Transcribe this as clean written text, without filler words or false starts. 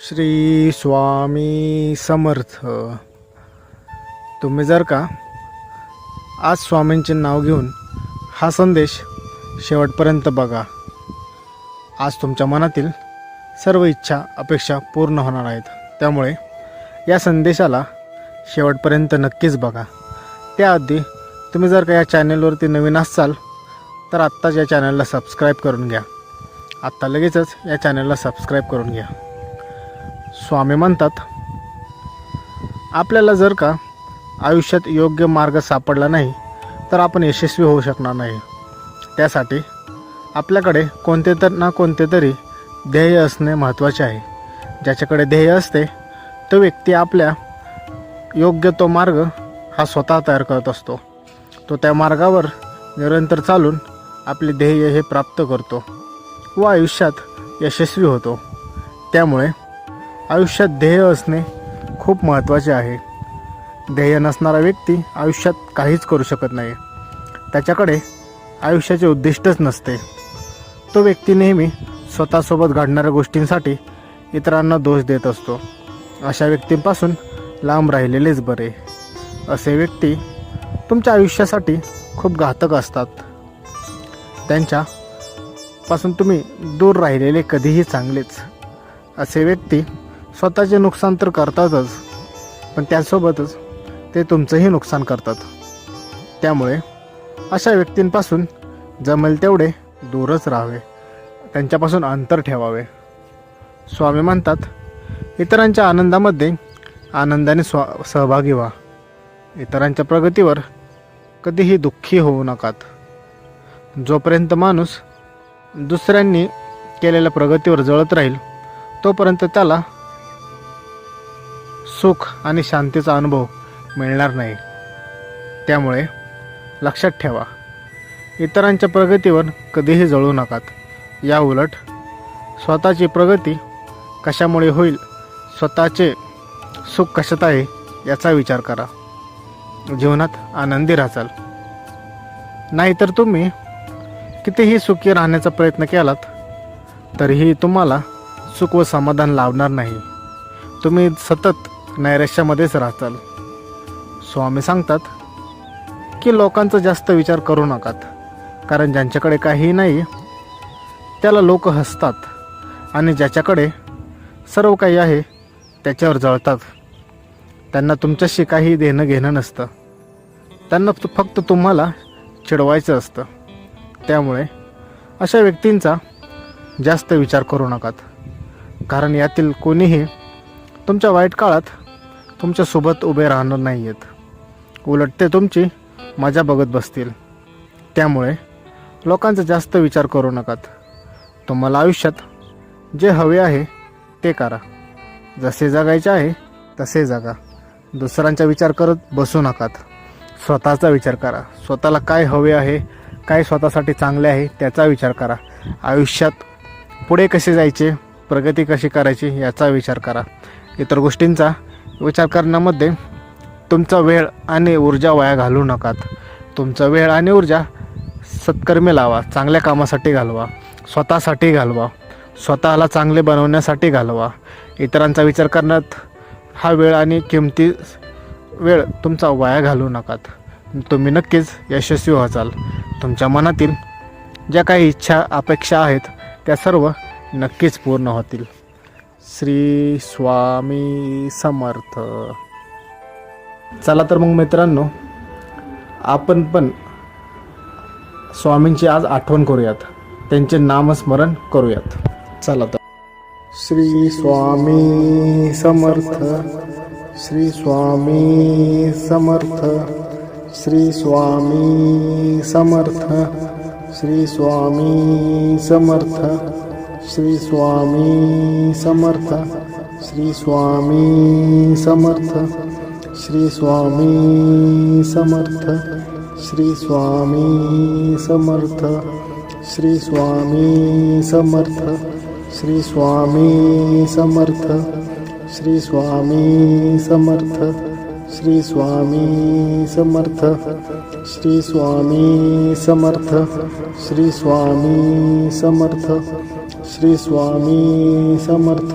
श्री स्वामी समर्थ. तुम्ही जर का आज स्वामींचे नाव घेऊन हा संदेश शेवटपर्यंत बघा. आज तुमच्या मनातील सर्व इच्छा अपेक्षा पूर्ण होणार आहेत. त्यामुळे या संदेशाला शेवटपर्यंत नक्कीच बघा. त्याआधी तुम्ही जर का या चॅनलवरती नवीन असाल तर आत्ताच या चॅनलला सबस्क्राईब करून घ्या. आत्ता लगेचच या चॅनलला सबस्क्राईब करून घ्या. स्वामी म्हणतात, आपल्याला जर का आयुष्यात योग्य मार्ग सापडला नाही तर आपण यशस्वी होऊ शकणार नाही. त्यासाठी आपल्याकडे कोणते तरी ध्येय असणे महत्त्वाचे आहे. ज्याच्याकडे ध्येय असते तो व्यक्ती आपल्या योग्य तो मार्ग हा स्वतः तयार करत असतो. तो त्या मार्गावर निरंतर चालून आपले ध्येय हे प्राप्त करतो व आयुष्यात यशस्वी होतो. त्यामुळे आयुष्यात ध्येय असणे खूप महत्त्वाचे आहे. ध्येय नसणारा व्यक्ती आयुष्यात काहीच करू शकत नाही. त्याच्याकडे आयुष्याचे उद्दिष्टच नसते. तो व्यक्ती नेहमी स्वतःसोबत घडणाऱ्या गोष्टींसाठी इतरांना दोष देत असतो. अशा व्यक्तींपासून लांब राहिलेलेच बरे. असे व्यक्ती तुमच्या आयुष्यासाठी खूप घातक असतात. त्यांच्यापासून तुम्ही दूर राहिलेले कधीही चांगलेच. असे व्यक्ती स्वतःचे नुकसान तर करतातच, पण त्यासोबतच ते तुमचंही नुकसान करतात. त्यामुळे अशा व्यक्तींपासून जमेल तेवढे दूरच राहावे. त्यांच्यापासून अंतर ठेवावे. स्वामी म्हणतात, इतरांच्या आनंदामध्ये आनंदाने सहभागी व्हा. इतरांच्या प्रगतीवर कधीही दुःखी होऊ नकात. जोपर्यंत माणूस दुसऱ्यांनी केलेल्या प्रगतीवर जळत राहील तोपर्यंत त्याला सुख आणि शांतीचा अनुभव मिळणार नाही. त्यामुळे लक्षात ठेवा, इतरांच्या प्रगतीवर कधीही जळू नकात. या उलट स्वतःची प्रगती कशामुळे होईल, स्वतःचे सुख कशात आहे याचा विचार करा. जीवनात आनंदी राहाल. नाहीतर तुम्ही कितीही सुखी राहण्याचा प्रयत्न केलात तरीही तुम्हाला सुख व समाधान लाभणार नाही. तुम्ही सतत नैराश्यामध्येच राहताल. स्वामी सांगतात की लोकांचा जास्त विचार करू नकात, कारण ज्यांच्याकडे काही नाही त्याला लोक हसतात आणि ज्याच्याकडे सर्व काही आहे त्याच्यावर जळतात. त्यांना तुमच्याशी काही देणं घेणं नसतं. त्यांना फक्त तुम्हाला चिडवायचं असतं. त्यामुळे अशा व्यक्तींचा जास्त विचार करू नकात, कारण यातील कोणीही तुमच्या वाईट काळात तुमच्यासोबत उभे राहणार नाही आहेत. उलट ते तुमची मजा बघत बसतील. त्यामुळे लोकांचा जास्त विचार करू नकात. तुम्हाला आयुष्यात जे हवे आहे ते करा. जसे जगायचे आहे तसे जगा. दुसऱ्यांचा विचार करत बसू नकात. स्वतःचा विचार करा. स्वतःला काय हवे आहे, काय स्वतःसाठी चांगले आहे त्याचा विचार करा. आयुष्यात पुढे कसे जायचे, प्रगती कशी करायची याचा विचार करा. इतर गोष्टींचा विचार करण्यामध्ये तुमचा वेळ आणि ऊर्जा वाया घालवू नकात. तुमचा वेळ आणि ऊर्जा सत्कर्मी लावा. चांगल्या कामासाठी घालवा. स्वतःसाठी घालवा. स्वतःला चांगले बनवण्यासाठी घालवा. इतरांचा विचार करण्यात हा वेळ आणि किमती वेळ तुमचा वाया घालवू नकात. तुम्ही नक्कीच यशस्वी व्हाल. तुमच्या मनातील ज्या काही इच्छा अपेक्षा आहेत त्या सर्व नक्कीच पूर्ण होतील. श्री स्वामी समर्थ. चला तर मग मित्रांनो, आपण पण स्वामींची आज आठवण करूयात. त्यांचे नामस्मरण करूयात. चला तर. श्री स्वामी समर्थ. श्री स्वामी समर्थ. श्री स्वामी समर्थ. श्री स्वामी समर्थ. श्री स्वामी समर्थ. श्री स्वामी समर्थ. श्री स्वामी समर्थ. श्री स्वामी समर्थ. श्री स्वामी समर्थ. श्री स्वामी समर्थ. श्री स्वामी समर्थ. श्री स्वामी समर्थ. श्री स्वामी समर्थ. श्री स्वामी समर्थ. श्री स्वामी समर्थ.